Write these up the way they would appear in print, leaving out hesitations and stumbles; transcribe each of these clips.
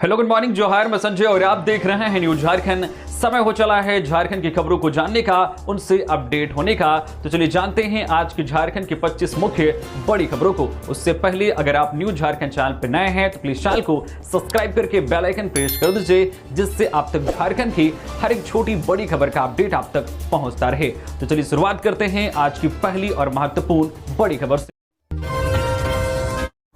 Hello good morning जोहार, मैं संजय और आप देख रहे हैं न्यूज झारखंड। समय हो चला है झारखंड की खबरों को जानने का, उनसे अपडेट होने का। तो चलिए जानते हैं आज की झारखंड की 25 मुख्य बड़ी खबरों को। उससे पहले अगर आप न्यूज झारखंड चैनल पर नए हैं तो प्लीज चैनल को सब्सक्राइब करके बेल आइकन प्रेस कर दीजिए, जिससे आप तक झारखंड की हर एक छोटी बड़ी खबर का अपडेट आप तक पहुंचता रहे। तो चलिए शुरुआत करते हैं आज की पहली और महत्वपूर्ण बड़ी खबर से।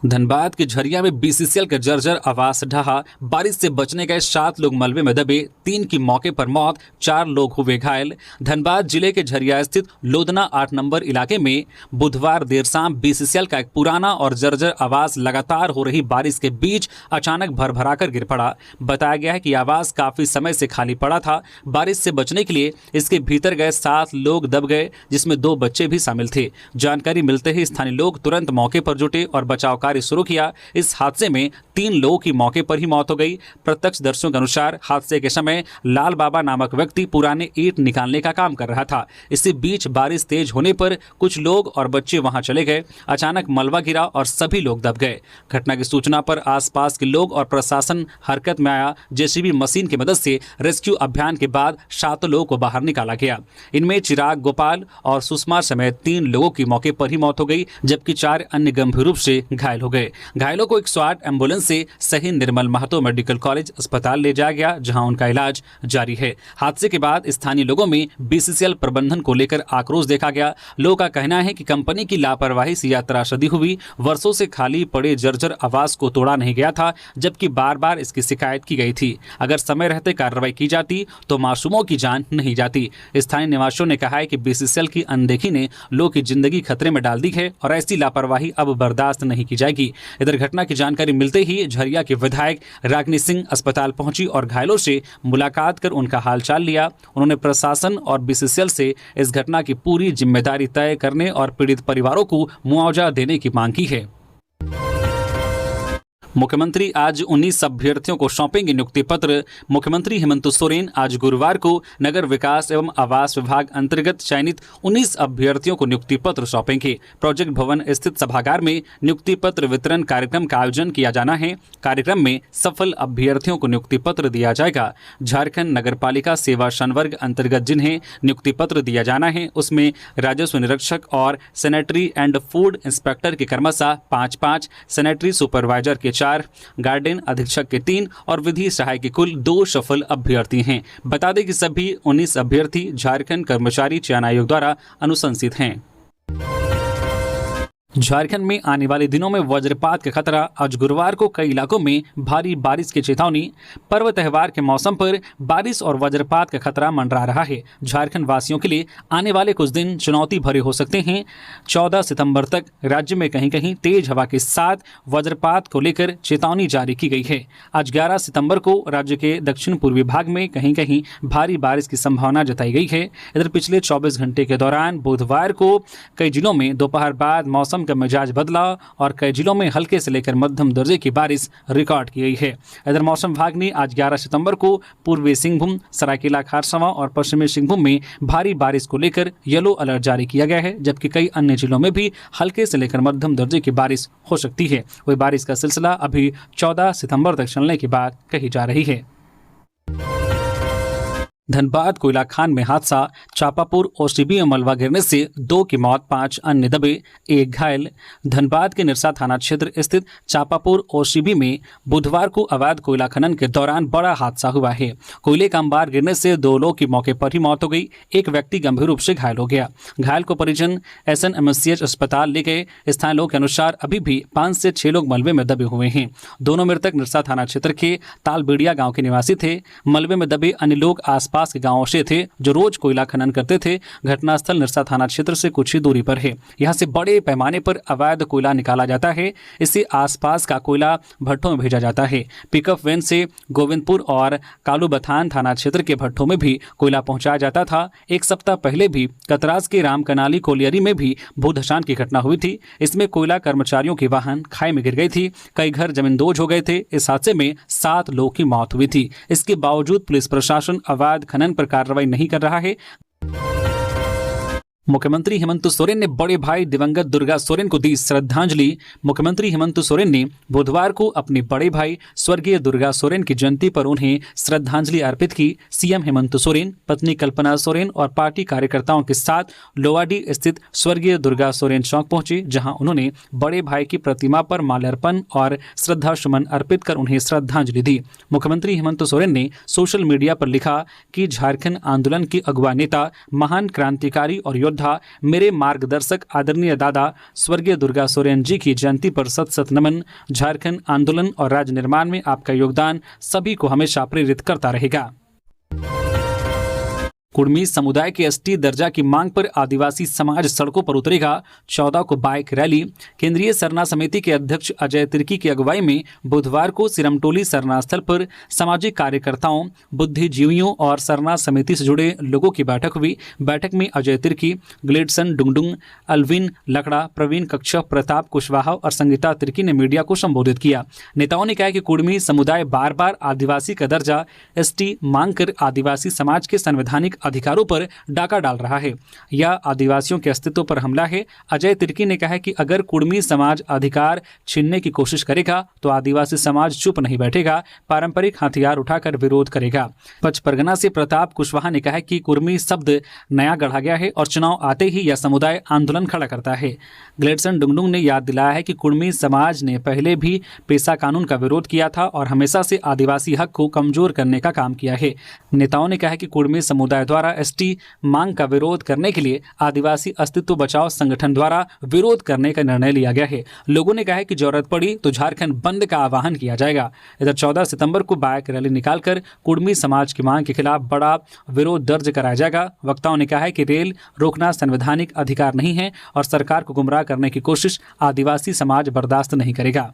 धनबाद के झरिया में बीसीसीएल का जर्जर आवास ढहा, बारिश से बचने गए 7 लोग मलबे में दबे, 3 की मौके पर मौत, 4 लोग हुए घायल। धनबाद जिले के झरिया स्थित लोधना 8 नंबर इलाके में बुधवार देर शाम बीसीसीएल का एक पुराना और जर्जर आवास लगातार हो रही बारिश के बीच अचानक भरभराकर गिर पड़ा। बताया गया है कि आवास काफी समय से खाली पड़ा था। बारिश से बचने के लिए इसके भीतर गए 7 लोग दब गए, जिसमें 2 बच्चे भी शामिल थे। जानकारी मिलते ही स्थानीय लोग तुरंत मौके पर जुटे और बचाव शुरू किया। इस हादसे में 3 लोगों की मौके पर ही मौत हो गई। प्रत्यक्षदर्शियों के अनुसार हादसे के समय लाल बाबा नामक व्यक्ति पुराने ईंट निकालने का काम कर रहा था। इसी बीच बारिश तेज होने पर कुछ लोग और बच्चे वहां चले गए। अचानक मलबा गिरा और सभी लोग दब गए। घटना की सूचना पर आसपास के लोग और प्रशासन हरकत में आया। जेसीबी मशीन की मदद से रेस्क्यू अभियान के बाद 7 लोगों को बाहर निकाला गया। इनमें चिराग, गोपाल और सुषमा समेत 3 लोगों की मौके पर ही मौत हो गई, जबकि 4 अन्य गंभीर रूप से घायल हो गए। घायलों को एक स्वाट एम्बुलेंस से सही निर्मल महतो मेडिकल कॉलेज अस्पताल ले जाया गया, जहां उनका इलाज जारी है। हादसे के बाद स्थानीय लोगों में बीसीसीएल प्रबंधन को लेकर आक्रोश देखा गया। लोगों का कहना है कि कंपनी की लापरवाही से यह त्रासदी हुई। वर्षों से खाली पड़े जर्जर आवास को तोड़ा नहीं गया था, जबकि बार बार इसकी शिकायत की गई थी। अगर समय रहते कार्रवाई की जाती तो मासूमों की जान नहीं जाती। स्थानीय निवासियों ने कहा है कि बीसीसीएल की अनदेखी ने लोगों की जिंदगी खतरे में डाल दी है और ऐसी लापरवाही अब बर्दाश्त नहीं की जाएगी। इधर घटना की जानकारी मिलते ही झरिया के विधायक रागिनी सिंह अस्पताल पहुंची और घायलों से मुलाकात कर उनका हालचाल लिया। उन्होंने प्रशासन और बीसीसीएल से इस घटना की पूरी जिम्मेदारी तय करने और पीड़ित परिवारों को मुआवजा देने की मांग की है। मुख्यमंत्री आज 19 अभ्यर्थियों को सौंपेंगे नियुक्ति पत्र। मुख्यमंत्री हेमंत सोरेन आज गुरुवार को नगर विकास एवं आवास विभाग अंतर्गत चयनित 19 अभ्यर्थियों को नियुक्ति पत्र सौंपेंगे। प्रोजेक्ट भवन स्थित सभागार में नियुक्ति पत्र वितरण कार्यक्रम का आयोजन किया जाना है। कार्यक्रम में सफल अभ्यर्थियों को नियुक्ति पत्र दिया जाएगा। झारखंड नगर पालिका सेवा संवर्ग अंतर्गत जिन्हें नियुक्ति पत्र दिया जाना है, उसमें राजस्व निरीक्षक और सैनिटरी एंड फूड इंस्पेक्टर के क्रमशः 5-5, सैनिटरी सुपरवाइजर के 4, गार्डन अधीक्षक के 3 और विधि सहायक के कुल 2 सफल अभ्यर्थी हैं। बता दें कि सभी 19 अभ्यर्थी झारखंड कर्मचारी चयन आयोग द्वारा अनुशंसित हैं। झारखंड में आने वाले दिनों में वज्रपात का खतरा। आज गुरुवार को कई इलाकों में भारी बारिश की चेतावनी। पर्व त्योहार के मौसम पर बारिश और वज्रपात का खतरा मंडरा रहा है। झारखंड वासियों के लिए आने वाले कुछ दिन चुनौती भरे हो सकते हैं। 14 सितंबर तक राज्य में कहीं कहीं तेज हवा के साथ वज्रपात को लेकर चेतावनी जारी की गई है। आज 11 सितंबर को राज्य के दक्षिण पूर्वी भाग में कहीं कहीं भारी बारिश की संभावना जताई गई है। इधर पिछले 24 घंटे के दौरान बुधवार को कई जिलों में दोपहर बाद मौसम का मिजाज बदला और कई जिलों में हल्के से लेकर मध्यम दर्जे की बारिश रिकॉर्ड की गई है। इधर मौसम विभाग ने आज 11 सितंबर को पूर्वी सिंहभूम, सरायकेला खरसावां और पश्चिमी सिंहभूम में भारी बारिश को लेकर येलो अलर्ट जारी किया गया है, जबकि कई अन्य जिलों में भी हल्के से लेकर मध्यम दर्जे की बारिश हो सकती है। वही बारिश का सिलसिला अभी 14 सितंबर तक चलने की बात कही जा रही है। धनबाद कोयला खान में हादसा। चापापुर ओसीबी में मलबा गिरने से 2 की मौत, 5 अन्य दबे, 1 घायल। धनबाद के निरसा थाना क्षेत्र स्थित चापापुर ओसीबी में बुधवार को अवैध कोयला खनन के दौरान बड़ा हादसा हुआ है। कोयले का अंबार गिरने से 2 लोगों की मौके पर ही मौत हो गई। एक व्यक्ति गंभीर रूप से घायल हो गया। घायल को परिजन SNMCH अस्पताल ले गए। स्थानीय लोगों के अनुसार अभी भी 5 से 6 लोग मलबे में दबे हुए हैं। दोनों मृतक निरसा थाना क्षेत्र के तालबेड़िया गाँव के निवासी थे। मलबे में दबे अन्य लोग आसपास के गांवों से थे जो रोज कोयला खनन करते थे। घटनास्थल निरसा थाना क्षेत्र से कुछ ही दूरी पर है। यहां से बड़े पैमाने पर अवैध कोयला निकाला जाता है। इससे आसपास का कोयला भट्टों में भेजा जाता है। पिकअप वैन से गोविंदपुर और कालूबथान थाना क्षेत्र के भट्टों में भी कोयला पहुंचाया जाता था। एक सप्ताह पहले भी कतरास के रामकनाली कोलियरी में भी भूधसान की घटना हुई थी। इसमें कोयला कर्मचारियों की वाहन खाई में गिर गई थी। कई घर जमींदोज हो गए थे। इस हादसे में 7 लोगों की मौत हुई थी। इसके बावजूद पुलिस प्रशासन अवैध खनन पर कार्रवाई नहीं कर रहा है। मुख्यमंत्री हेमंत सोरेन ने बड़े भाई दिवंगत दुर्गा सोरेन को दी श्रद्धांजलि। मुख्यमंत्री हेमंत सोरेन ने बुधवार को अपने बड़े भाई स्वर्गीय दुर्गा सोरेन की जयंती पर उन्हें श्रद्धांजलि अर्पित की। सीएम हेमंत सोरेन पत्नी कल्पना सोरेन और पार्टी कार्यकर्ताओं के साथ लोवाडी स्थित स्वर्गीय दुर्गा सोरेन चौक पहुंचे, जहां उन्होंने बड़े भाई की प्रतिमा पर माल्यार्पण और श्रद्धा सुमन अर्पित कर उन्हें श्रद्धांजलि दी। मुख्यमंत्री हेमंत सोरेन ने सोशल मीडिया पर लिखा कि झारखंड आंदोलन के अगुवा नेता, महान क्रांतिकारी और योद्धा, मेरे मार्गदर्शक आदरणीय दादा स्वर्गीय दुर्गा सोरेन जी की जयंती पर सत सत नमन। झारखंड आंदोलन और राज्य निर्माण में आपका योगदान सभी को हमेशा प्रेरित करता रहेगा। कुर्मी समुदाय के एसटी दर्जा की मांग पर आदिवासी समाज सड़कों पर उतरेगा। 14 को बाइक रैली। केंद्रीय सरना समिति के अध्यक्ष अजय तिर्की की अगुवाई में बुधवार को सिरमटोली सरना स्थल पर सामाजिक कार्यकर्ताओं, बुद्धिजीवियों और सरना समिति से जुड़े लोगों की बैठक हुई। बैठक में अजय तिर्की, ग्लेडसन डुंगडुंग, अलविन लकड़ा, प्रवीण कच्छप, प्रताप कुशवाहा और संगीता तिर्की ने मीडिया को संबोधित किया। नेताओं ने कहा कि कुर्मी समुदाय बार बार आदिवासी का दर्जा एसटी मांग कर आदिवासी समाज के संवैधानिक अधिकारों पर डाका डाल रहा है। यह आदिवासियों के अस्तित्व पर हमला है। अजय तिर्की ने कहा कि अगर कुर्मी समाज अधिकार छीनने की कोशिश करेगा तो आदिवासी समाज चुप नहीं बैठेगा, पारंपरिक हथियार उठाकर विरोध करेगा। पचपरगना से प्रताप कुशवाहा ने कहा कि कुर्मी शब्द नया गढ़ा गया है और चुनाव आते ही यह समुदाय आंदोलन खड़ा करता है। ग्लेडसन डुंगडुंग ने याद दिलाया है कि कुर्मी समाज ने पहले भी पेशा कानून का विरोध किया था और हमेशा से आदिवासी हक को कमजोर करने का काम किया है। नेताओं ने कहा कि कुर्मी समुदाय द्वारा एसटी मांग का विरोध करने के लिए आदिवासी अस्तित्व बचाओ संगठन द्वारा विरोध करने का निर्णय लिया गया है। लोगों ने कहा है कि जरूरत पड़ी तो झारखंड बंद का आह्वान किया जाएगा। इधर 14 सितंबर को बाइक रैली निकालकर कुर्मी समाज की मांग के खिलाफ बड़ा विरोध दर्ज कराया जाएगा। वक्ताओं ने कहा है कि रेल रोकना संवैधानिक अधिकार नहीं है और सरकार को गुमराह करने की कोशिश आदिवासी समाज बर्दाश्त नहीं करेगा।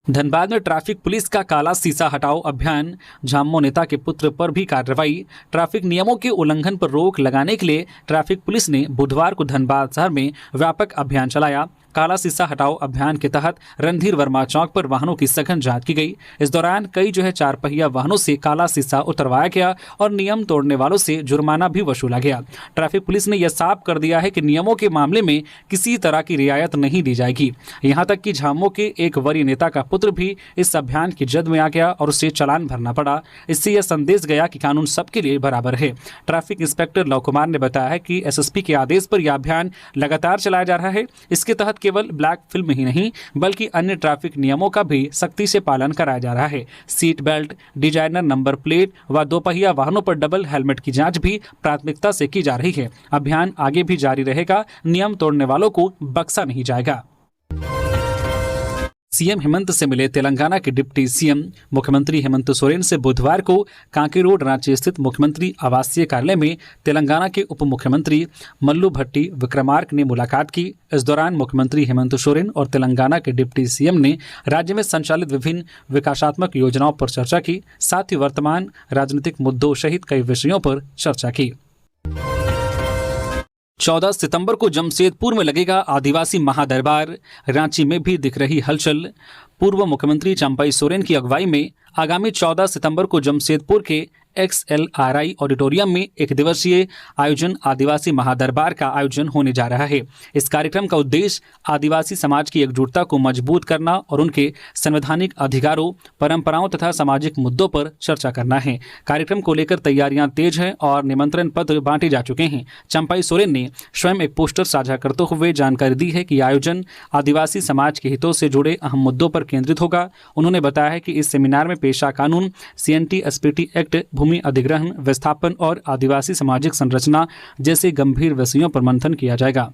धनबाद में ट्रैफिक पुलिस का काला शीशा हटाओ अभियान। झामुमो नेता के पुत्र पर भी कार्रवाई। ट्रैफिक नियमों के उल्लंघन पर रोक लगाने के लिए ट्रैफिक पुलिस ने बुधवार को धनबाद शहर में व्यापक अभियान चलाया। काला शीशा हटाओ अभियान के तहत रणधीर वर्मा चौक पर वाहनों की सघन जांच की गई। इस दौरान कई चार पहिया वाहनों से काला शीशा उतरवाया गया और नियम तोड़ने वालों से जुर्माना भी वसूला गया। ट्रैफिक पुलिस ने यह साफ कर दिया है कि नियमों के मामले में किसी तरह की रियायत नहीं दी जाएगी। यहाँ तक कि झामुमो के एक वरीय नेता का पुत्र भी इस अभियान की जद में आ गया और उसे चालान भरना पड़ा। इससे यह संदेश गया कि कानून सबके लिए बराबर है। ट्रैफिक इंस्पेक्टर लव कुमार ने बताया है कि एसएसपी के आदेश पर यह अभियान लगातार चलाया जा रहा है। इसके तहत केवल ब्लैक फिल्म ही नहीं बल्कि अन्य ट्रैफिक नियमों का भी सख्ती से पालन कराया जा रहा है। Seat belt, designer number plate व दोपहिया वाहनों पर डबल हेलमेट की जांच भी प्राथमिकता से की जा रही है। अभियान आगे भी जारी रहेगा। नियम तोड़ने वालों को बख्शा नहीं जाएगा। सीएम हेमंत से मिले तेलंगाना के डिप्टी सीएम। मुख्यमंत्री हेमंत सोरेन से बुधवार को कांके रोड रांची स्थित मुख्यमंत्री आवासीय कार्यालय में तेलंगाना के उप मुख्यमंत्री मल्लू भट्टी विक्रमार्क ने मुलाकात की। इस दौरान मुख्यमंत्री हेमंत सोरेन और तेलंगाना के डिप्टी सीएम ने राज्य में संचालित विभिन्न विकासात्मक योजनाओं पर चर्चा की। साथ ही वर्तमान राजनीतिक मुद्दों सहित कई विषयों पर चर्चा की। 14 सितंबर को जमशेदपुर में लगेगा आदिवासी महादरबार। रांची में भी दिख रही हलचल। पूर्व मुख्यमंत्री चंपाई सोरेन की अगुवाई में आगामी 14 सितंबर को जमशेदपुर के XLRI ऑडिटोरियम में एक दिवसीय आयोजन आदिवासी महादरबार का आयोजन होने जा रहा है। इस कार्यक्रम का उद्देश्य आदिवासी समाज की एकजुटता को मजबूत करना और उनके संवैधानिक अधिकारों, परंपराओं तथा सामाजिक मुद्दों पर चर्चा करना है। कार्यक्रम को लेकर तैयारियां तेज हैं और निमंत्रण पत्र बांटे जा चुके हैं। चंपाई सोरेन ने स्वयं एक पोस्टर साझा करते हुए जानकारी दी है कि आयोजन आदिवासी समाज के हितों से जुड़े अहम मुद्दों पर केंद्रित होगा। उन्होंने बताया है कि इस सेमिनार में पेशा कानून, CNT SPT एक्ट, भूमि अधिग्रहण, विस्थापन और आदिवासी सामाजिक संरचना जैसे गंभीर विषयों पर मंथन किया जाएगा।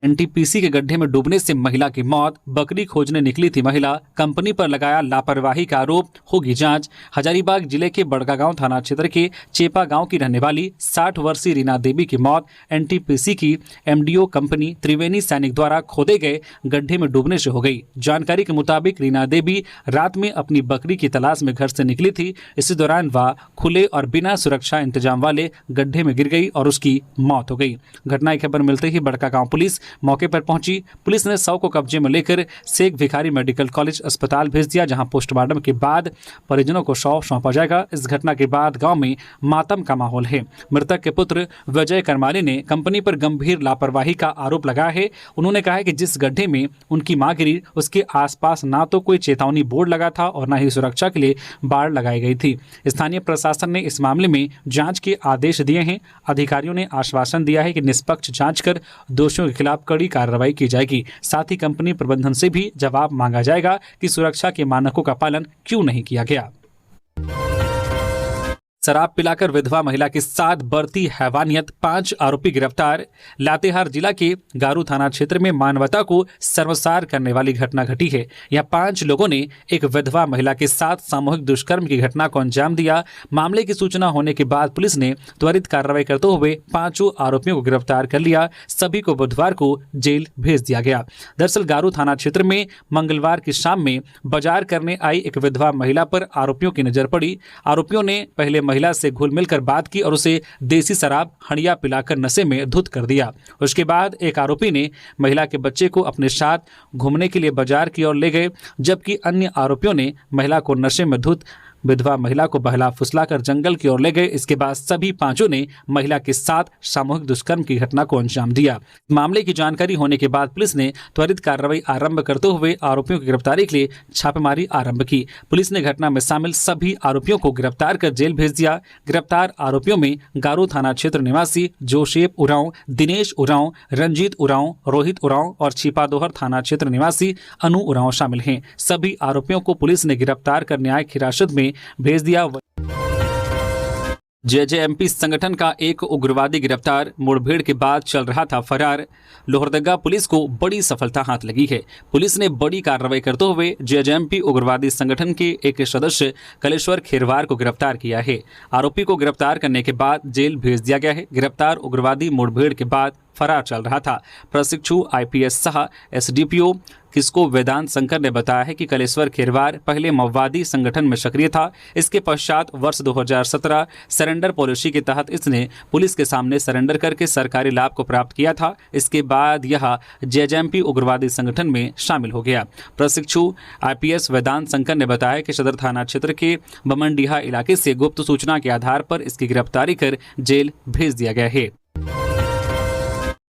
NTPC के गड्ढे में डूबने से महिला की मौत। बकरी खोजने निकली थी महिला, कंपनी पर लगाया लापरवाही का आरोप, होगी जांच। हजारीबाग जिले के बड़कागांव थाना क्षेत्र के चेपा गांव की रहने वाली 60 वर्षीय रीना देवी की मौत NTPC की MDO कंपनी त्रिवेणी सैनिक द्वारा खोदे गए गड्ढे में डूबने से हो गई। जानकारी के मुताबिक रीना देवी रात में अपनी बकरी की तलाश में घर से निकली थी। इसी दौरान वह खुले और बिना सुरक्षा इंतजाम वाले गड्ढे में गिर गई और उसकी मौत हो गई। घटना की खबर मिलते ही बड़कागांव पुलिस मौके पर पहुंची पुलिस ने शव को कब्जे में लेकर शेख भिखारी मेडिकल कॉलेज अस्पताल भेज दिया, जहां पोस्टमार्टम के बाद परिजनों को शव सौंपा जाएगा। इस घटना के बाद गांव में मातम का माहौल है। मृतक के पुत्र विजय करमाली ने कंपनी पर गंभीर लापरवाही का आरोप लगाया है। उन्होंने कहा है कि जिस गड्ढे में उनकी मां गिरी उसके आसपास ना तो कोई चेतावनी बोर्ड लगा था और न ही सुरक्षा के लिए बाड़ लगाई गई थी। स्थानीय प्रशासन ने इस मामले में जांच के आदेश दिए हैं। अधिकारियों ने आश्वासन दिया है कि निष्पक्ष जांच कर दोषियों के खिलाफ कड़ी कार्रवाई की जाएगी। साथ ही कंपनी प्रबंधन से भी जवाब मांगा जाएगा कि सुरक्षा के मानकों का पालन क्यों नहीं किया गया। शराब पिलाकर विधवा महिला के साथ बढ़ती हैवानियत, 5 आरोपी गिरफ्तार। लातेहार जिला के गारू थाना क्षेत्र में मानवता को शर्मसार करने वाली घटना घटी है। यहां 5 लोगों ने एक विधवा महिला के साथ सामूहिक दुष्कर्म की घटना को अंजाम दिया। मामले की सूचना होने के बाद पुलिस ने त्वरित कार्रवाई करते हुए 5 आरोपियों को गिरफ्तार कर लिया। सभी को बुधवार को जेल भेज दिया गया। दरअसल गारू थाना क्षेत्र में मंगलवार की शाम में बाजार करने आई एक विधवा महिला पर आरोपियों की नजर पड़ी। आरोपियों ने पहले महिला से घुल मिलकर बात की और उसे देसी शराब हंडिया पिलाकर नशे में धुत कर दिया। उसके बाद एक आरोपी ने महिला के बच्चे को अपने साथ घूमने के लिए बाजार की ओर ले गए, जबकि अन्य आरोपियों ने महिला को नशे में धुत विधवा महिला को बहला फुसलाकर जंगल की ओर ले गए। इसके बाद सभी 5 ने महिला के साथ सामूहिक दुष्कर्म की घटना को अंजाम दिया। मामले की जानकारी होने के बाद पुलिस ने त्वरित कार्रवाई आरंभ करते हुए आरोपियों की गिरफ्तारी के लिए छापेमारी आरंभ की। पुलिस ने घटना में शामिल सभी आरोपियों को गिरफ्तार कर जेल भेज दिया। गिरफ्तार आरोपियों में गारू थाना क्षेत्र निवासी जोसेफ उरांव, दिनेश उरांव, रंजीत उरांव, रोहित उरांव और छिपादोहर थाना क्षेत्र निवासी अनु उरांव शामिल हैं। सभी आरोपियों को पुलिस ने गिरफ्तार कर न्यायिक हिरासत में भेज दिया। जेजेएमपी संगठन का एक उग्रवादी गिरफ्तार, मुठभेड़ के बाद चल रहा था फरार। लोहरदगा पुलिस को बड़ी सफलता हाथ लगी है। पुलिस ने बड़ी कार्रवाई करते हुए जेजेएमपी उग्रवादी संगठन के एक सदस्य कलेश्वर खेरवार को गिरफ्तार किया है। आरोपी को गिरफ्तार करने के बाद जेल भेज दिया गया है। गिरफ्तार उग्रवादी मुठभेड़ के बाद फरार चल रहा था। प्रशिक्षु आईपीएस शाह एसडीपीओ किसको वेदांत शंकर ने बताया है कि कलेश्वर खेरवार पहले माओवादी संगठन में सक्रिय था। इसके पश्चात वर्ष 2017 सरेंडर पॉलिसी के तहत इसने पुलिस के सामने सरेंडर करके सरकारी लाभ को प्राप्त किया था। इसके बाद यह जेजेएमपी उग्रवादी संगठन में शामिल हो गया। प्रशिक्षु आईपीएस वेदांत शंकर ने बताया कि सदर थाना क्षेत्र के बमनडीहा इलाके से गुप्त सूचना के आधार पर इसकी गिरफ्तारी कर जेल भेज दिया गया है।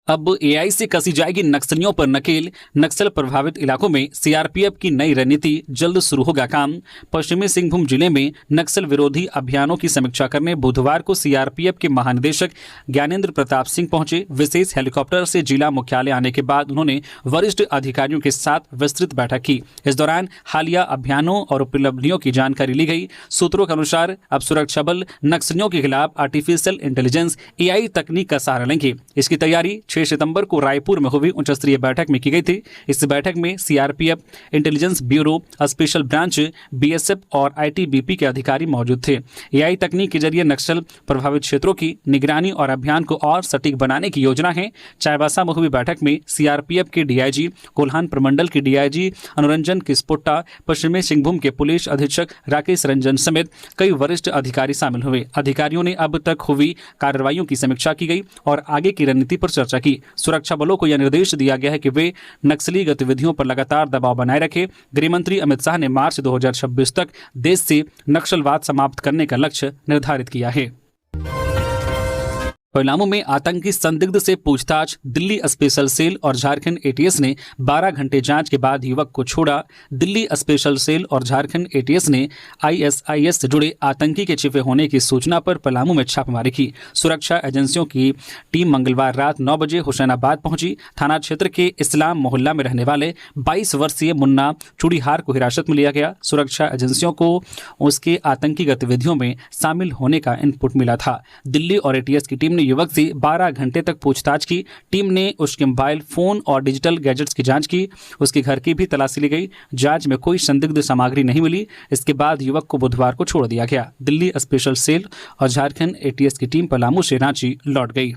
अब एआई से कसी जाएगी नक्सलियों पर नकेल। नक्सल प्रभावित इलाकों में सीआरपीएफ की नई रणनीति, जल्द शुरू होगा काम। पश्चिमी सिंहभूम जिले में नक्सल विरोधी अभियानों की समीक्षा करने बुधवार को सीआरपीएफ के महानिदेशक ज्ञानेंद्र प्रताप सिंह पहुंचे। विशेष हेलीकॉप्टर से जिला मुख्यालय आने के बाद उन्होंने वरिष्ठ अधिकारियों के साथ विस्तृत बैठक की। इस दौरान हालिया अभियानों और उपलब्धियों की जानकारी ली गई। सूत्रों के अनुसार अब सुरक्षा बल नक्सलियों के खिलाफ आर्टिफिशियल इंटेलिजेंस एआई तकनीक का सहारा लेंगे। इसकी तैयारी 6 सितंबर को रायपुर में हुई उच्च स्तरीय बैठक में की गई थी। इस बैठक में CRPF, intelligence bureau, special branch, BSF और आईटीबीपी के अधिकारी मौजूद थे। एआई तकनीक के जरिए नक्सल प्रभावित क्षेत्रों की निगरानी और अभियान को और सटीक बनाने की योजना है। चाईबासा में हुई बैठक में सीआरपीएफ के डीआईजी, कोल्हान प्रमंडल के डीआईजी अनुरंजन किस्पोट्टा, पश्चिमी सिंहभूम के पुलिस अधीक्षक राकेश रंजन समेत कई वरिष्ठ अधिकारी शामिल हुए। अधिकारियों ने अब तक हुई कार्रवाइयों की समीक्षा की गई और आगे की रणनीति पर चर्चा की। सुरक्षा बलों को यह निर्देश दिया गया है कि वे नक्सली गतिविधियों पर लगातार दबाव बनाए रखें। गृह मंत्री अमित शाह ने मार्च 2026 तक देश से नक्सलवाद समाप्त करने का लक्ष्य निर्धारित किया है। पलामू में आतंकी संदिग्ध से पूछताछ, दिल्ली स्पेशल सेल और झारखंड एटीएस ने 12 घंटे जांच के बाद युवक को छोड़ा। दिल्ली स्पेशल सेल और झारखंड एटीएस ने आईएसआईएस से जुड़े आतंकी के छिपे होने की सूचना पर पलामू में छापेमारी की। सुरक्षा एजेंसियों की टीम मंगलवार रात 9 बजे हुसैनाबाद पहुंची। थाना क्षेत्र के इस्लाम मोहल्ला में रहने वाले 22 वर्षीय मुन्ना चूड़ीहार को हिरासत में लिया गया। सुरक्षा एजेंसियों को उसके आतंकी गतिविधियों में शामिल होने का इनपुट मिला था। दिल्ली और एटीएस की टीम ने युवक से 12 घंटे तक पूछताछ की। टीम ने उसके मोबाइल फोन और डिजिटल गैजेट्स की जांच की। उसके घर की भी तलाशी ली गई। जांच में कोई संदिग्ध सामग्री नहीं मिली। इसके बाद युवक को बुधवार को छोड़ दिया गया। दिल्ली स्पेशल सेल और झारखंड एटीएस की टीम पलामू से रांची लौट गई।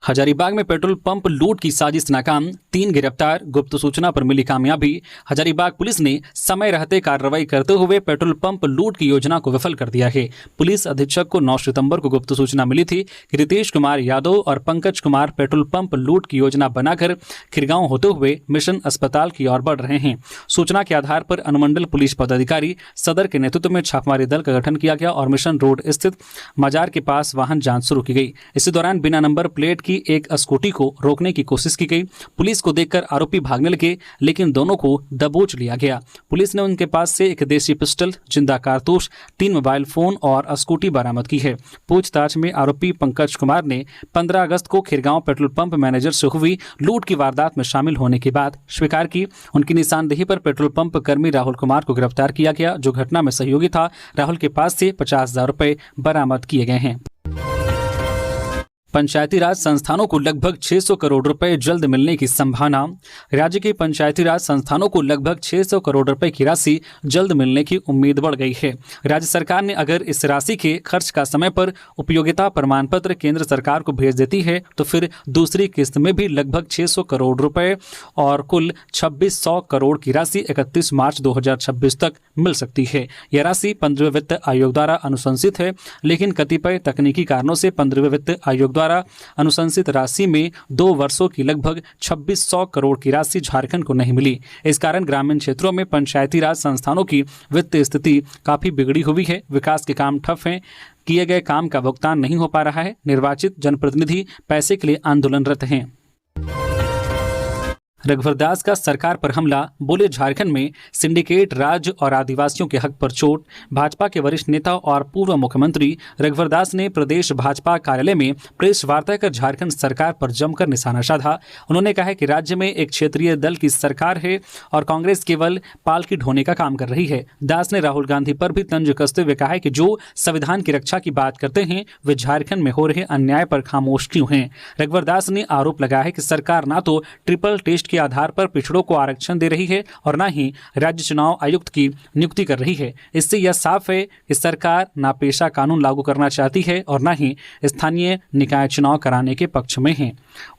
हजारीबाग में पेट्रोल पंप लूट की साजिश नाकाम, 3 गिरफ्तार, गुप्त सूचना पर मिली कामयाबी। हजारीबाग पुलिस ने समय रहते कार्रवाई करते हुए पेट्रोल पंप लूट की योजना को विफल कर दिया है। पुलिस अधीक्षक को 9 सितंबर को गुप्त सूचना मिली थी कि रितेश कुमार यादव और पंकज कुमार पेट्रोल पंप लूट की योजना बनाकर खिरगांव होते हुए मिशन अस्पताल की ओर बढ़ रहे हैं। सूचना के आधार पर अनुमंडल पुलिस पदाधिकारी सदर के नेतृत्व में छापामारी दल का गठन किया गया और मिशन रोड स्थित मजार के पास वाहन जांच शुरू की गई। इसी दौरान बिना नंबर प्लेट की एक स्कूटी को रोकने की कोशिश की गई। पुलिस को देखकर आरोपी भागने लगे, लेकिन दोनों को दबोच लिया गया। पुलिस ने उनके पास से एक देसी पिस्टल, जिंदा कारतूस, 3 मोबाइल फोन और स्कूटी बरामद की है। पूछताछ में आरोपी पंकज कुमार ने 15 अगस्त को खिरगांव पेट्रोल पंप मैनेजर से हुई लूट की वारदात में शामिल होने की बात स्वीकार की। उनकी निशानदेही पर पेट्रोल पंप कर्मी राहुल कुमार को गिरफ्तार किया गया, जो घटना में सहयोगी था। राहुल के पास से 50,000 रुपए बरामद किए गए हैं। पंचायती राज संस्थानों को लगभग 600 करोड़ रुपए जल्द मिलने की संभावना। राज्य के पंचायती राज संस्थानों को लगभग 600 करोड़ रुपए की राशि जल्द मिलने की उम्मीद बढ़ गई है। राज्य सरकार ने अगर इस राशि के खर्च का समय पर उपयोगिता प्रमाण पत्र केंद्र सरकार को भेज देती है तो फिर दूसरी किस्त में भी लगभग 600 करोड़ रुपए और कुल 2600 करोड़ की राशि 31 मार्च 2026 तक मिल सकती है। यह राशि 15वें वित्त आयोग द्वारा अनुशंसित है, लेकिन कतिपय तकनीकी कारणों से 15वें वित्त आयोग द्वारा अनुशंसित राशि में 2 वर्षों की लगभग 2600 करोड़ की राशि झारखंड को नहीं मिली। इस कारण ग्रामीण क्षेत्रों में पंचायती राज संस्थानों की वित्तीय स्थिति काफी बिगड़ी हुई है। विकास के काम ठप हैं, किए गए काम का भुगतान नहीं हो पा रहा है। निर्वाचित जनप्रतिनिधि पैसे के लिए आंदोलनरत हैं। रघुवर दास का सरकार पर हमला, बोले झारखंड में सिंडिकेट राज और आदिवासियों के हक पर चोट। भाजपा के वरिष्ठ नेता और पूर्व मुख्यमंत्री रघुवर दास ने प्रदेश भाजपा कार्यालय में प्रेस वार्ता कर झारखंड सरकार पर जमकर निशाना साधा। उन्होंने कहा कि राज्य में एक क्षेत्रीय दल की सरकार है और कांग्रेस केवल पालकी ढोने का काम कर रही है। दास ने राहुल गांधी पर भी तंज कसते हुए कहा कि जो संविधान की रक्षा की बात करते हैं वे झारखंड में हो रहे अन्याय पर खामोश क्यों हैं। रघुवर दास ने आरोप लगाया है कि सरकार ना तो ट्रिपल टेस्ट के आधार पर पिछड़ों को आरक्षण दे रही है और न ही राज्य चुनाव आयुक्त की नियुक्ति कर रही है। इससे यह साफ है कि सरकार ना पेशा कानून लागू करना चाहती है और न ही स्थानीय निकाय चुनाव कराने के पक्ष में है।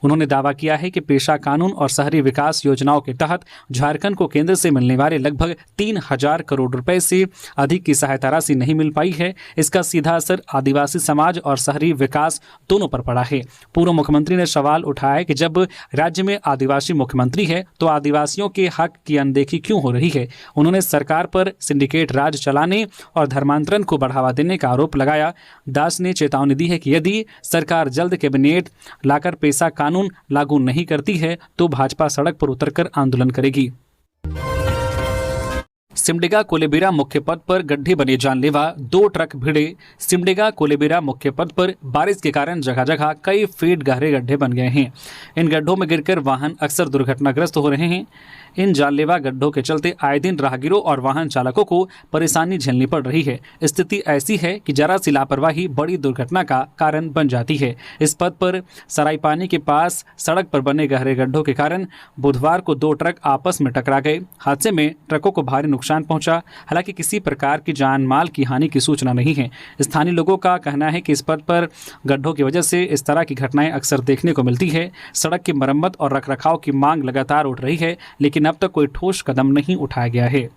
उन्होंने दावा किया है कि पेशा कानून और शहरी विकास योजनाओं के तहत झारखंड को केंद्र से मिलने वाले लगभग 3000 करोड़ रुपए से अधिक की सहायता राशि नहीं मिल पाई है। इसका सीधा असर आदिवासी समाज और शहरी विकास दोनों पर पड़ा है। पूर्व मुख्यमंत्री ने सवाल उठाया कि जब राज्य में आदिवासी मुख्यमंत्री है तो आदिवासियों के हक की अनदेखी क्यों हो रही है। उन्होंने सरकार पर सिंडिकेट राज चलाने और धर्मांतरण को बढ़ावा देने का आरोप लगाया। दास ने चेतावनी दी है कि यदि सरकार जल्द कैबिनेट लाकर पेशा कानून लागू नहीं करती है तो भाजपा सड़क पर उतरकर आंदोलन करेगी। सिमडेगा कोलेबिरा मुख्य पथ पर गड्ढे बने जानलेवा, 2 ट्रक भिड़े। सिमडेगा कोलेबिरा मुख्य पथ पर बारिश के कारण जगह जगह कई फीट गहरे गड्ढे बन गए हैं। इन गड्ढों में गिरकर वाहन अक्सर दुर्घटनाग्रस्त हो रहे हैं। इन जानलेवा गड्ढों के चलते आए दिन राहगीरों और वाहन चालकों को परेशानी झेलनी पड़ रही है। स्थिति ऐसी है कि जरा सी लापरवाही बड़ी दुर्घटना का कारण बन जाती है। इस पथ पर सरायपानी के पास सड़क पर बने गहरे गड्ढों के कारण बुधवार को 2 ट्रक आपस में टकरा गए। हादसे में ट्रकों को भारी नुकसान पहुंचा। हालांकि किसी प्रकार की जान माल की हानि की सूचना नहीं है। स्थानीय लोगों का कहना है कि इस पथ पर गड्ढों की वजह से इस तरह की घटनाएं अक्सर देखने को मिलती है। सड़क की मरम्मत और रखरखाव की मांग लगातार उठ रही है, लेकिन अब तक कोई ठोस कदम नहीं उठाया गया है।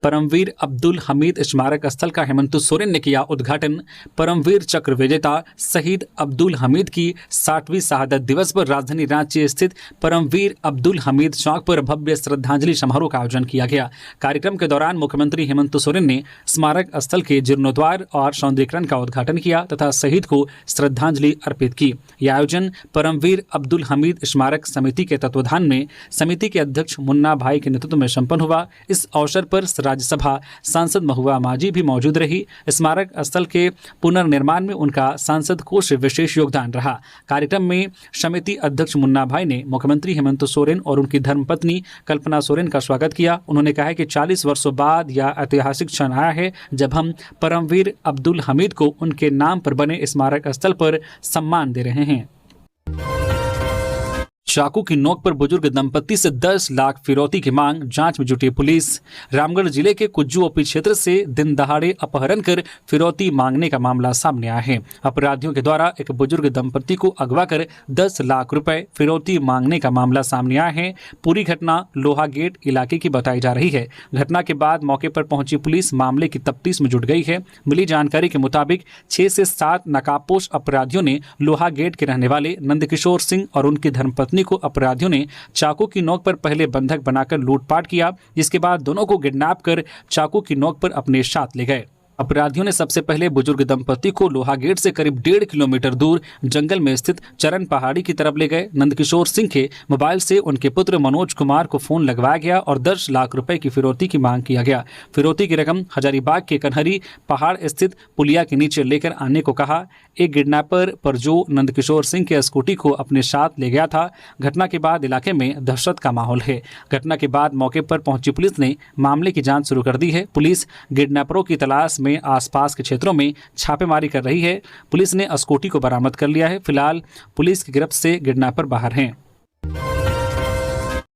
परमवीर अब्दुल हमीद स्मारक स्थल का हेमंत सोरेन ने किया उद्घाटन। परमवीर चक्र विजेता शहीद अब्दुल हमीद की 60वीं शहादत दिवस पर राजधानी रांची स्थित परमवीर अब्दुल हमीद चौक पर भव्य श्रद्धांजलि समारोह का आयोजन किया गया। कार्यक्रम के दौरान मुख्यमंत्री हेमंत सोरेन ने स्मारक स्थल के जीर्णोद्वार और सौंदर्यीकरण का उद्घाटन किया तथा शहीद को श्रद्धांजलि अर्पित की। यह आयोजन परमवीर अब्दुल हमीद स्मारक समिति के तत्वाधान में समिति के अध्यक्ष मुन्ना भाई के नेतृत्व में संपन्न हुआ। इस अवसर पर राज्यसभा सांसद महुआ माझी भी मौजूद रही। स्मारक स्थल के पुनर्निर्माण में उनका सांसद कोष से विशेष योगदान रहा। कार्यक्रम में समिति अध्यक्ष मुन्ना भाई ने मुख्यमंत्री हेमंत सोरेन और उनकी धर्मपत्नी कल्पना सोरेन का स्वागत किया। उन्होंने कहा कि 40 वर्षों बाद यह ऐतिहासिक क्षण आया है जब हम परमवीर अब्दुल हमीद को उनके नाम पर बने स्मारक स्थल पर सम्मान दे रहे हैं। चाकू की नोक पर बुजुर्ग दंपति से 10 लाख फिरौती की मांग, जांच में जुटी पुलिस। रामगढ़ जिले के कुज्जू ओपी क्षेत्र से दिन दहाड़े अपहरण कर फिरौती मांगने का मामला सामने आया है। अपराधियों के द्वारा एक बुजुर्ग दंपति को अगवा कर 10 लाख रुपए फिरौती मांगने का मामला सामने आया है। पूरी घटना लोहा गेट इलाके की बताई जा रही है। घटना के बाद मौके पर पहुंची पुलिस मामले की तफ्तीश में जुट गई है। मिली जानकारी के मुताबिक 6 से 7 नकाबपोश अपराधियों ने लोहा गेट के रहने वाले नंदकिशोर सिंह और उनकी धर्मपत्नी को अपराधियों ने चाकू की नोक पर पहले बंधक बनाकर लूटपाट किया, जिसके बाद दोनों को किडनैप कर चाकू की नोक पर अपने साथ ले गए। अपराधियों ने सबसे पहले बुजुर्ग दंपति को लोहा गेट से करीब 1.5 किलोमीटर दूर जंगल में स्थित चरण पहाड़ी की तरफ ले गए। नंदकिशोर सिंह के मोबाइल से उनके पुत्र मनोज कुमार को फोन लगवाया गया और 10 लाख रुपए की फिरौती की मांग किया गया। फिरौती की रकम हजारीबाग के कन्हरी पहाड़ स्थित पुलिया के नीचे लेकर आने को कहा। एक किडनैपर पर जो नंदकिशोर सिंह के स्कूटी को अपने साथ ले गया था। घटना के बाद इलाके में दहशत का माहौल है। घटना के बाद मौके पर पहुंची पुलिस ने मामले की जांच शुरू कर दी है। पुलिस किडनैपरों की तलाश में आसपास के क्षेत्रों में छापेमारी कर रही है। पुलिस ने स्कूटी को बरामद कर लिया है। फिलहाल पुलिस की गिरफ्त से किडनैपर बाहर हैं।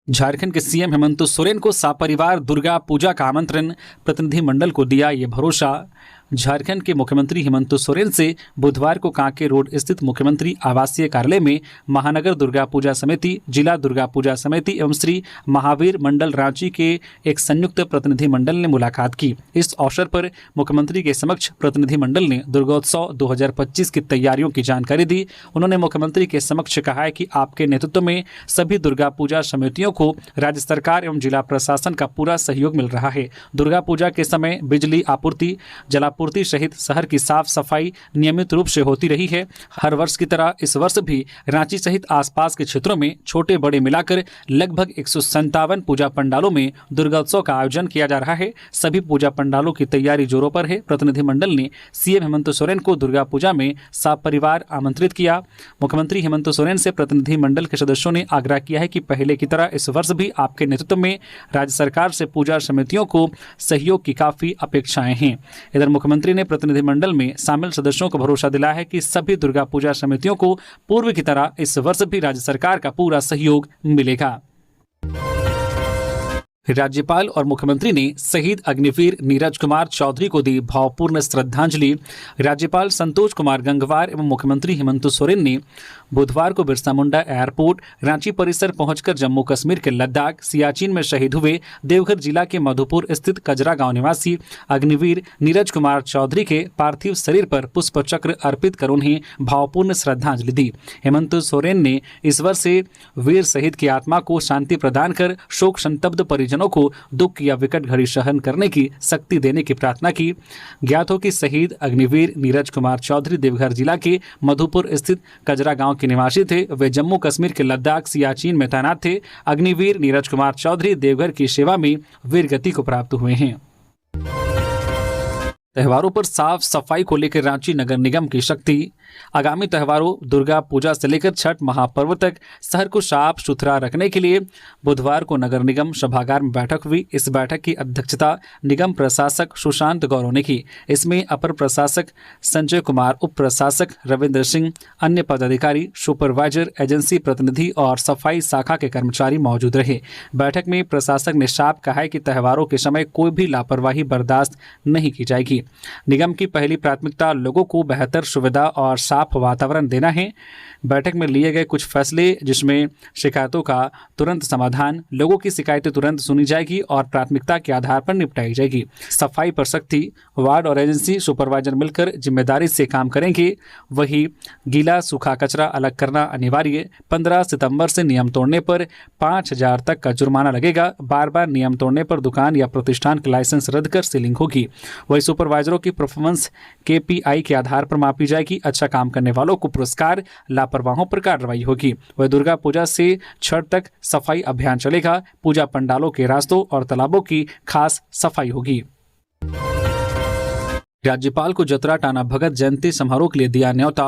झारखंड के सीएम हेमंत सोरेन को सपरिवार दुर्गा पूजा का आमंत्रण, प्रतिनिधिमंडल को दिया ये भरोसा। झारखंड के मुख्यमंत्री हेमंत सोरेन से बुधवार को कांके रोड स्थित मुख्यमंत्री आवासीय कार्यालय में महानगर दुर्गा पूजा समिति, जिला दुर्गा पूजा समिति एवं श्री महावीर मंडल रांची के एक संयुक्त प्रतिनिधिमंडल ने मुलाकात की। इस अवसर पर मुख्यमंत्री के समक्ष प्रतिनिधिमंडल ने दुर्गोत्सव 2025 की तैयारियों की जानकारी दी। उन्होंने मुख्यमंत्री के समक्ष कहा है कि आपके नेतृत्व में सभी दुर्गा पूजा समितियों को राज्य सरकार एवं जिला प्रशासन का पूरा सहयोग मिल रहा है। दुर्गा पूजा के समय बिजली आपूर्ति, जलापूर्ति सहित शहर की साफ सफाई नियमित रूप से होती रही है। हर वर्ष की तरह इस वर्ष भी रांची सहित आसपास के क्षेत्रों में छोटे बड़े मिलाकर लगभग 157 पूजा पंडालों में दुर्गोत्सव का आयोजन किया जा रहा है। सभी पूजा पंडालों की तैयारी जोरों पर है। प्रतिनिधिमंडल ने सीएम हेमंत सोरेन को दुर्गा पूजा में सपरिवार आमंत्रित किया। मुख्यमंत्री हेमंत सोरेन से प्रतिनिधिमंडल के सदस्यों ने आग्रह किया है कि पहले की तरह इस वर्ष भी आपके नेतृत्व में राज्य सरकार से पूजा समितियों को सहयोग की काफी अपेक्षाएं हैं। इधर मुख्यमंत्री ने प्रतिनिधिमंडल में शामिल सदस्यों को भरोसा दिलाया है कि सभी दुर्गा पूजा समितियों को पूर्व की तरह इस वर्ष भी राज्य सरकार का पूरा सहयोग मिलेगा। राज्यपाल और मुख्यमंत्री ने शहीद अग्निवीर नीरज कुमार चौधरी को दी भावपूर्ण श्रद्धांजलि। राज्यपाल संतोष कुमार गंगवार एवं मुख्यमंत्री हेमंत सोरेन ने बुधवार को बिरसा मुंडा एयरपोर्ट रांची परिसर पहुंचकर जम्मू कश्मीर के लद्दाख सियाचिन में शहीद हुए देवघर जिला के मधुपुर स्थित कजरा गांव निवासी अग्निवीर नीरज कुमार चौधरी के पार्थिव शरीर पर पुष्प चक्र अर्पित कर उन्हें भावपूर्ण श्रद्धांजलि दी। हेमंत सोरेन ने ईश्वर से वीर शहीद की आत्मा को शांति प्रदान कर शोक संतप्त परिजनों को दुख या विकट घड़ी सहन करने की शक्ति देने की प्रार्थना की। ज्ञात हो कि शहीद अग्निवीर नीरज कुमार चौधरी देवघर जिला के मधुपुर स्थित कजरा गांव के निवासी थे। वे जम्मू कश्मीर के लद्दाख सियाचिन में तैनात थे। अग्निवीर नीरज कुमार चौधरी देवघर की सेवा में वीर गति को प्राप्त हुए हैं। त्योहारों पर साफ सफाई को लेकर रांची नगर निगम की शक्ति। आगामी त्योहारों दुर्गा पूजा से लेकर छठ महापर्व तक शहर को साफ सुथरा रखने के लिए बुधवार को नगर निगम सभागार में बैठक हुई। इस बैठक की अध्यक्षता निगम प्रशासक सुशांत गौरव ने की। इसमें अपर प्रशासक संजय कुमार, उप प्रशासक रविंद्र सिंह, अन्य पदाधिकारी, सुपरवाइजर, एजेंसी प्रतिनिधि और सफाई शाखा के कर्मचारी मौजूद रहे। बैठक में प्रशासक ने साफ कहा है कि त्योहारों के समय कोई भी लापरवाही बर्दाश्त नहीं की जाएगी। निगम की पहली प्राथमिकता लोगों को बेहतर सुविधा और साफ वातावरण देना है। बैठक में लिए गए कुछ फैसले जिसमें शिकायतों का तुरंत समाधान, लोगों की शिकायतें तुरंत सुनी जाएगी और प्राथमिकता के आधार पर निपटाई जाएगी। सफाई पर सख्ती, वार्ड और एजेंसी सुपरवाइजर मिलकर जिम्मेदारी से काम करेंगे। वही गीला सूखा कचरा अलग करना अनिवार्य। 15 सितंबर से नियम तोड़ने पर 5,000 तक का जुर्माना लगेगा। बार बार नियम तोड़ने पर दुकान या प्रतिष्ठान का लाइसेंस रद्द कर सीलिंग होगी। वही सुपरवाइजरों की परफॉर्मेंस KPI के आधार पर मापी जाएगी। अच्छा काम करने वालों को पुरस्कार, लापरवाहों पर कार्रवाई होगी। वह दुर्गा पूजा से छठ तक सफाई अभियान चलेगा। पूजा पंडालों के रास्तों और तालाबों की खास सफाई होगी। राज्यपाल को जतरा टाना भगत जयंती समारोह के लिए दिया न्योता।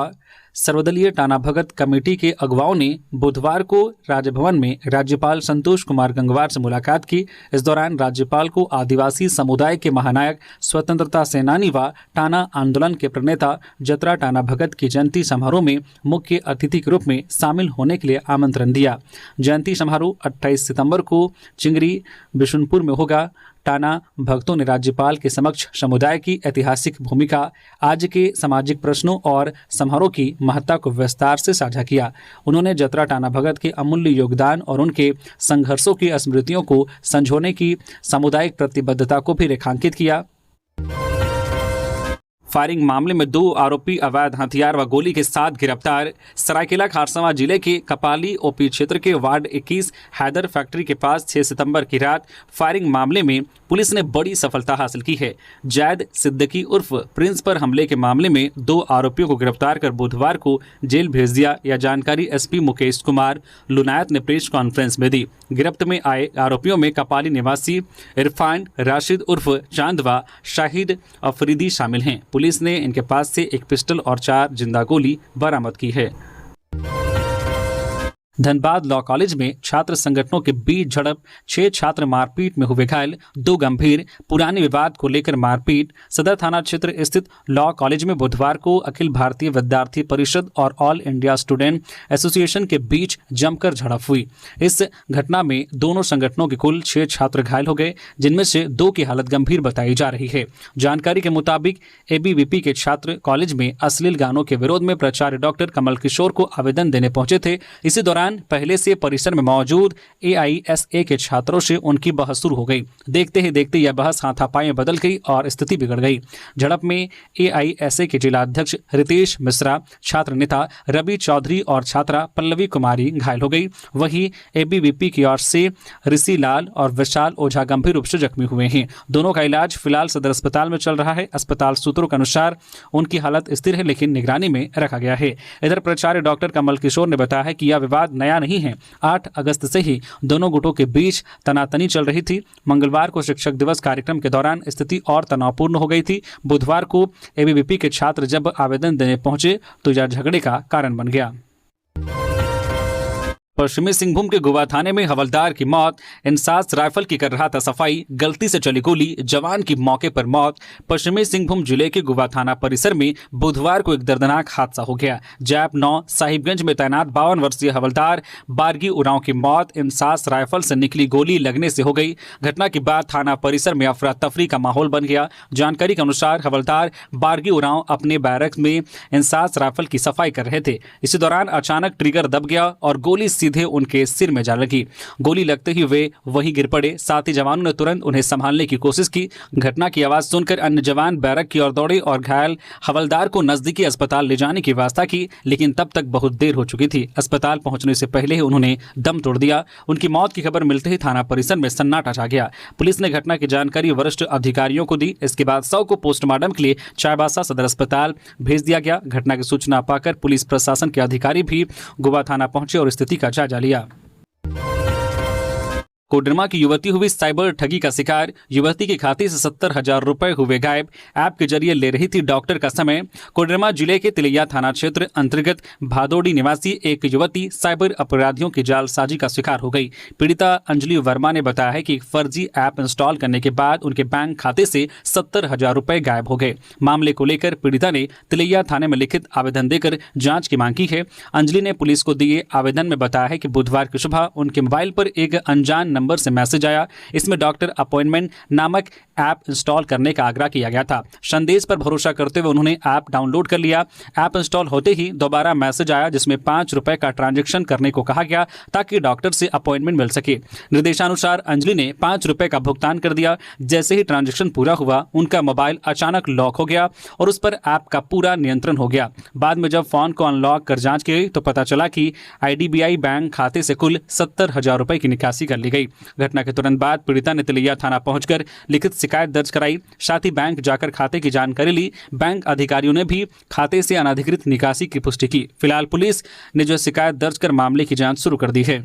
सर्वदलीय टाना भगत कमेटी के अगुवाओं ने बुधवार को राजभवन में राज्यपाल संतोष कुमार गंगवार से मुलाकात की। इस दौरान राज्यपाल को आदिवासी समुदाय के महानायक, स्वतंत्रता सेनानी व टाना आंदोलन के प्रणेता जतरा टाना भगत की जयंती समारोह में मुख्य अतिथि के रूप में शामिल होने के लिए आमंत्रण दिया। जयंती समारोह 28 सितंबर को चिंगरी बिशुनपुर में होगा। टाना भक्तों ने राज्यपाल के समक्ष समुदाय की ऐतिहासिक भूमिका, आज के सामाजिक प्रश्नों और समारोह की महत्ता को विस्तार से साझा किया। उन्होंने जतरा टाना भगत के अमूल्य योगदान और उनके संघर्षों की स्मृतियों को संजोने की सामुदायिक प्रतिबद्धता को भी रेखांकित किया। फायरिंग मामले में 2 आरोपी अवैध हथियार व गोली के साथ गिरफ्तार। सरायकेला खारसावां जिले के कपाली ओपी क्षेत्र के वार्ड 21 हैदर फैक्ट्री के पास 6 सितंबर की रात फायरिंग मामले में पुलिस ने बड़ी सफलता हासिल की है। जैद सिद्दीकी उर्फ प्रिंस पर हमले के मामले में 2 आरोपियों को गिरफ्तार कर बुधवार को जेल भेज दिया। यह जानकारी एसपी मुकेश कुमार लुनायत ने प्रेस कॉन्फ्रेंस में दी। गिरफ्त में आए आरोपियों में कपाली निवासी इरफान राशिद उर्फ चांद व शाहिद अफरीदी शामिल हैं। पुलिस ने इनके पास से एक पिस्टल और 4 जिंदा गोली बरामद की है। धनबाद लॉ कॉलेज में छात्र संगठनों के बीच झड़प, 6 छात्र मारपीट में हुए घायल, 2 गंभीर। पुराने विवाद को लेकर मारपीट। सदर थाना क्षेत्र स्थित लॉ कॉलेज में बुधवार को अखिल भारतीय विद्यार्थी परिषद और ऑल इंडिया स्टूडेंट एसोसिएशन के बीच जमकर झड़प हुई। इस घटना में दोनों संगठनों के कुल 6 छात्र घायल हो गए, जिनमें से 2 की हालत गंभीर बताई जा रही है। जानकारी के मुताबिक एबीवीपी के छात्र कॉलेज में अश्लील गानों के विरोध में प्राचार्य डॉक्टर कमल किशोर को आवेदन देने पहुंचे थे। इसी दौरान पहले से परिसर में मौजूद एआईएसए के छात्रों से उनकी बहस शुरू हो गई। देखते ही देखते यह बहस हाथापाई में बदल गई और स्थिति बिगड़ गई। झड़प में एआईएसए के जिला अध्यक्ष रितेश मिश्रा, छात्र नेता रवि चौधरी और छात्रा पल्लवी कुमारी घायल हो गई। वहीं एबीवीपी की ओर से ऋषि लाल और विशाल ओझा गंभीर रूप से जख्मी हुए हैं। दोनों का इलाज फिलहाल सदर अस्पताल में चल रहा है। अस्पताल सूत्रों के अनुसार उनकी हालत स्थिर है, लेकिन निगरानी में रखा गया है। इधर प्राचार्य डॉक्टर कमल किशोर ने बताया है कि यह विवाद नया नहीं है। 8 अगस्त से ही दोनों गुटों के बीच तनातनी चल रही थी। मंगलवार को शिक्षक दिवस कार्यक्रम के दौरान स्थिति और तनावपूर्ण हो गई थी। बुधवार को एबीवीपी के छात्र जब आवेदन देने पहुंचे तो यह झगड़े का कारण बन गया। पश्चिमी सिंहभूम के गुवा थाने में हवलदार की मौत। इंसास राइफल की कर रहा था सफाई, गलती से चली गोली, जवान की मौके पर मौत। पश्चिमी सिंहभूम जिले के गुवा थाना परिसर में बुधवार को एक दर्दनाक हादसा हो गया। जैप 9 साहिबगंज में तैनात 52 वर्षीय हवलदार बारगी उरांव की मौत इंसास राइफल से निकली गोली लगने से हो गई। घटना के बाद थाना परिसर में अफरा तफरी का माहौल बन गया। जानकारी के अनुसार हवलदार बारगी उरांव अपने बैरक में इंसास राइफल की सफाई कर रहे थे। इसी दौरान अचानक ट्रिगर दब गया और गोली सीधे उनके सिर में जा लगी। गोली लगते ही वे वहीं गिर पड़े। साथ ही जवानों ने तुरंत उन्हें संभालने की कोशिश की। घटना की आवाज सुनकर अन्य जवान बैरक की ओर दौड़े और घायल हवलदार को नजदीकी अस्पताल ले जाने की व्यवस्था की, लेकिन तब तक बहुत देर हो चुकी थी। अस्पताल पहुंचने से पहले ही उन्होंने दम तोड़ दिया। उनकी मौत की खबर मिलते ही थाना परिसर में सन्नाटा छा गया। पुलिस ने घटना की जानकारी वरिष्ठ अधिकारियों को दी। इसके बाद शव को पोस्टमार्टम के लिए चाईबासा सदर अस्पताल भेज दिया गया। घटना की सूचना पाकर पुलिस प्रशासन के अधिकारी भी गुवा थाना पहुंचे और स्थिति का जायजा लिया। कोडरमा की युवती हुई साइबर ठगी का शिकार। युवती के खाते से 70,000 रुपए हुए गायब। ऐप के जरिए ले रही थी डॉक्टर का समय। कोडरमा जिले के तिलैया थाना क्षेत्र अंतर्गत भादोड़ी निवासी एक युवती साइबर अपराधियों की जालसाजी का शिकार हो गई। पीड़िता अंजलि वर्मा ने बताया है कि एक फर्जी ऐप इंस्टॉल करने के बाद उनके बैंक खाते से 70,000 रुपए गायब हो गए। मामले को लेकर पीड़िता ने तिलैया थाने में लिखित आवेदन देकर जांच की मांग की है। अंजलि ने पुलिस को दिए आवेदन में बताया है कि बुधवार की सुबह उनके मोबाइल पर एक अनजान नंबर से मैसेज आया। इसमें डॉक्टर अपॉइंटमेंट नामक ऐप इंस्टॉल करने का आग्रह किया गया था। संदेश पर भरोसा करते हुए उन्होंने ऐप डाउनलोड कर लिया। ऐप इंस्टॉल होते ही दोबारा मैसेज आया जिसमें 5 रुपए का ट्रांजैक्शन करने को कहा गया ताकि डॉक्टर से अपॉइंटमेंट मिल सके। निर्देशानुसार अंजलि ने 5 रुपए का भुगतान कर दिया। जैसे ही ट्रांजैक्शन पूरा हुआ उनका मोबाइल अचानक लॉक हो गया और उस पर ऐप का पूरा नियंत्रण हो गया। बाद में जब फोन को अनलॉक कर जांच की गई तो पता चला कि IDBI बैंक खाते से कुल 70,000 रुपए की निकासी कर ली गई। घटना के तुरंत बाद पीड़िता ने तिलैया थाना पहुंचकर लिखित शिकायत दर्ज कराई। साथ ही बैंक जाकर खाते की जानकारी ली। बैंक अधिकारियों ने भी खाते से अनधिकृत निकासी की पुष्टि की। फिलहाल पुलिस ने जो शिकायत दर्ज कर मामले की जांच शुरू कर दी है।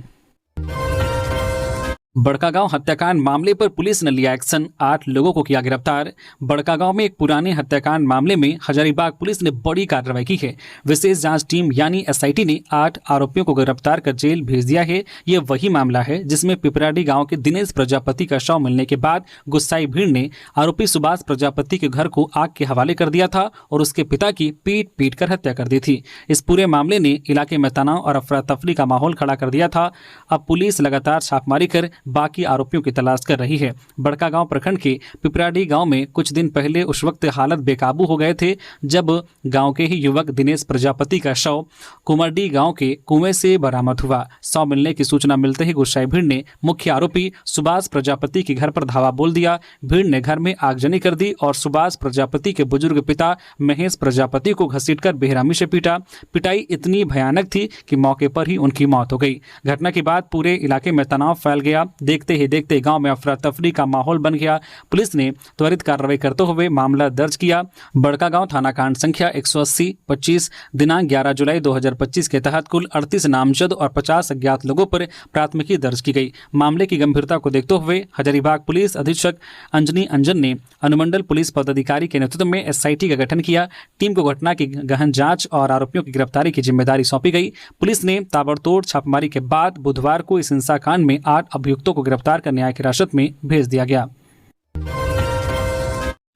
बड़कागांव हत्याकांड मामले पर पुलिस ने लिया एक्शन, 8 लोगों को किया गिरफ्तार। बड़कागांव में एक पुराने हत्याकांड मामले में हजारीबाग पुलिस ने बड़ी कार्रवाई की है। विशेष जांच टीम यानी एसआईटी ने 8 आरोपियों को गिरफ्तार कर जेल भेज दिया है। यह वही मामला है जिसमें पिपराडी गांव के दिनेश प्रजापति का शव मिलने के बाद गुस्साई भीड़ ने आरोपी सुभाष प्रजापति के घर को आग के हवाले कर दिया था और उसके पिता की पीट पीट कर हत्या कर दी थी। इस पूरे मामले ने इलाके में तनाव और अफरा तफरी का माहौल खड़ा कर दिया था। अब पुलिस लगातार छापेमारी कर बाकी आरोपियों की तलाश कर रही है। बड़कागांव प्रखंड के पिपराडी गांव में कुछ दिन पहले उस वक्त हालत बेकाबू हो गए थे जब गांव के ही युवक दिनेश प्रजापति का शव कुमरडी गांव के कुएं से बरामद हुआ। शव मिलने की सूचना मिलते ही गुस्साई भीड़ ने मुख्य आरोपी सुभाष प्रजापति के घर पर धावा बोल दिया। भीड़ ने घर में आगजनी कर दी और सुभाष प्रजापति के बुजुर्ग पिता महेश प्रजापति को घसीटकर बेरहमी से पीटा। पिटाई इतनी भयानक थी कि मौके पर ही उनकी मौत हो गई। घटना के बाद पूरे इलाके में तनाव फैल गया। देखते ही देखते गांव में अफरा तफरी का माहौल बन गया। पुलिस ने त्वरित कार्रवाई करते हुए मामला दर्ज किया। बड़कागांव थाना कांड संख्या 180-25 दिनांक 11 जुलाई 2025 के तहत कुल 38 नामजद और 50 अज्ञात लोगों पर प्राथमिकी दर्ज की गई। मामले की गंभीरता को देखते हुए हजारीबाग पुलिस अधीक्षक अंजनी अंजन ने अनुमंडल पुलिस पदाधिकारी के नेतृत्व में एसआईटी का गठन किया। टीम को घटना की गहन जांच और आरोपियों की गिरफ्तारी की जिम्मेदारी सौंपी गई। पुलिस ने ताबड़तोड़ छापेमारी के बाद बुधवार को इस हिंसाकांड में 8 अभियुक्तों को गिरफ्तार कर न्यायिक हिरासत में भेज दिया गया।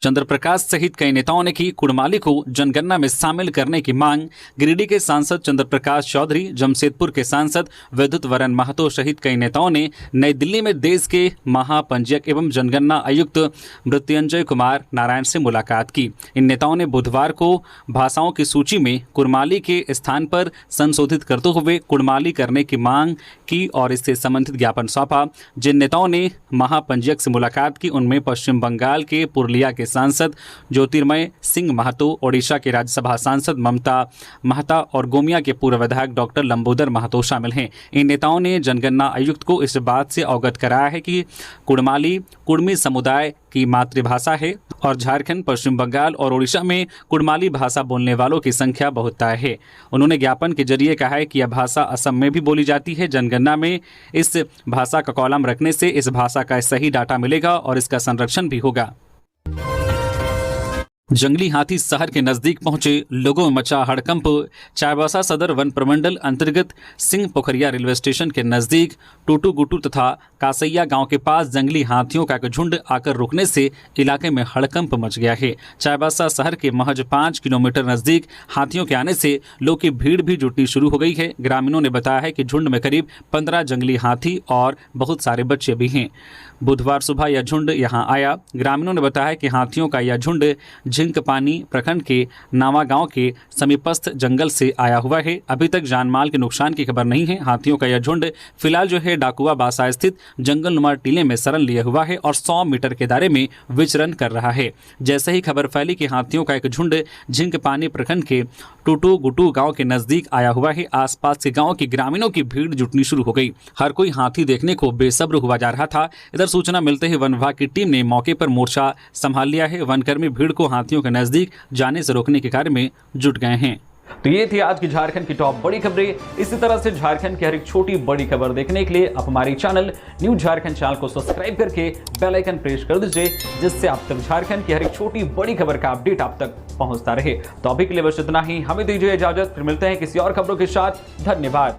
चंद्रप्रकाश सहित कई नेताओं ने की कुड़माली को जनगणना में शामिल करने की मांग। गिरिडीह के सांसद चंद्रप्रकाश चौधरी, जमशेदपुर के सांसद विद्युत वरण महतो सहित कई नेताओं ने नई दिल्ली में देश के महापंजीयक एवं जनगणना आयुक्त मृत्युंजय कुमार नारायण से मुलाकात की। इन नेताओं ने बुधवार को भाषाओं की सूची में कुड़माली के स्थान पर संशोधित करते हुए कुड़माली करने की मांग की और इससे संबंधित ज्ञापन सौंपा। जिन नेताओं ने महापंजीयक से मुलाकात की उनमें पश्चिम बंगाल के पुरुलिया के सांसद ज्योतिर्मय सिंह महतो, ओडिशा के राज्यसभा सांसद ममता महता और गोमिया के पूर्व विधायक डॉक्टर लंबोदर महतो शामिल हैं। इन नेताओं ने जनगणना आयुक्त को इस बात से अवगत कराया है कि कुड़माली कुड़मी समुदाय की मातृभाषा है और झारखंड, पश्चिम बंगाल और ओडिशा में कुड़माली भाषा बोलने वालों की संख्या बहुत तय है। उन्होंने ज्ञापन के जरिए कहा है कि यह भाषा असम में भी बोली जाती है। जनगणना में इस भाषा का कॉलम रखने से इस भाषा का सही डाटा मिलेगा और इसका संरक्षण भी होगा। जंगली हाथी शहर के नजदीक पहुंचे, लोगों में मचा हड़कंप। चाईबासा सदर वन प्रमंडल अंतर्गत सिंह पोखरिया रेलवे स्टेशन के नजदीक टूटू गुटू तथा कासैया गांव के पास जंगली हाथियों का एक झुंड आकर रुकने से इलाके में हड़कंप मच गया है। चाईबासा शहर के महज 5 किलोमीटर नजदीक हाथियों के आने से लोगों की भीड़ भी जुटनी शुरू हो गई है। ग्रामीणों ने बताया है कि झुंड में करीब 15 जंगली हाथी और बहुत सारे बच्चे भी हैं। बुधवार सुबह यह झुंड यहां आया। ग्रामीणों ने बताया कि हाथियों का यह झुंड झिंकपानी प्रखंड के नावा गांव के समीपस्थ जंगल से आया हुआ है। अभी तक जानमाल के नुकसान की खबर नहीं है। हाथियों का यह झुंड फिलहाल जो है डाकुआ बासा स्थित जंगल नुमा टीले में शरण लिए हुआ है और 100 मीटर के दायरे में विचरण कर रहा है। जैसे ही खबर फैली कि हाथियों का एक झुंड झिंकपानी प्रखंड के टूटू गुटू गांव के नजदीक आया हुआ है, आसपास के गांव के ग्रामीणों की भीड़ जुटनी शुरू हो गई। हर कोई हाथी देखने को बेसब्र हुआ जा रहा था। इधर सूचना मिलते ही वन विभाग की टीम ने मौके पर मोर्चा संभाल लिया है। वनकर्मी भीड़ को हाथियों के नजदीक जाने से रोकने के कार्य में जुट गए हैं। तो ये थी आज की झारखंड की टॉप बड़ी खबरें। इसी तरह से झारखंड की हर एक छोटी बड़ी खबर देखने के लिए आप हमारे चैनल न्यूज़ झारखंड चैनल को सब्सक्राइब करके बेल आइकन प्रेस कर दीजिए, जिससे आप तक झारखंड की हर एक छोटी बड़ी खबर का अपडेट आप तक पहुंचता रहे। तो अभी के लिए बस इतना ही। हमें दीजिए इजाजत, फिर मिलते हैं किसी और खबरों के साथ। धन्यवाद।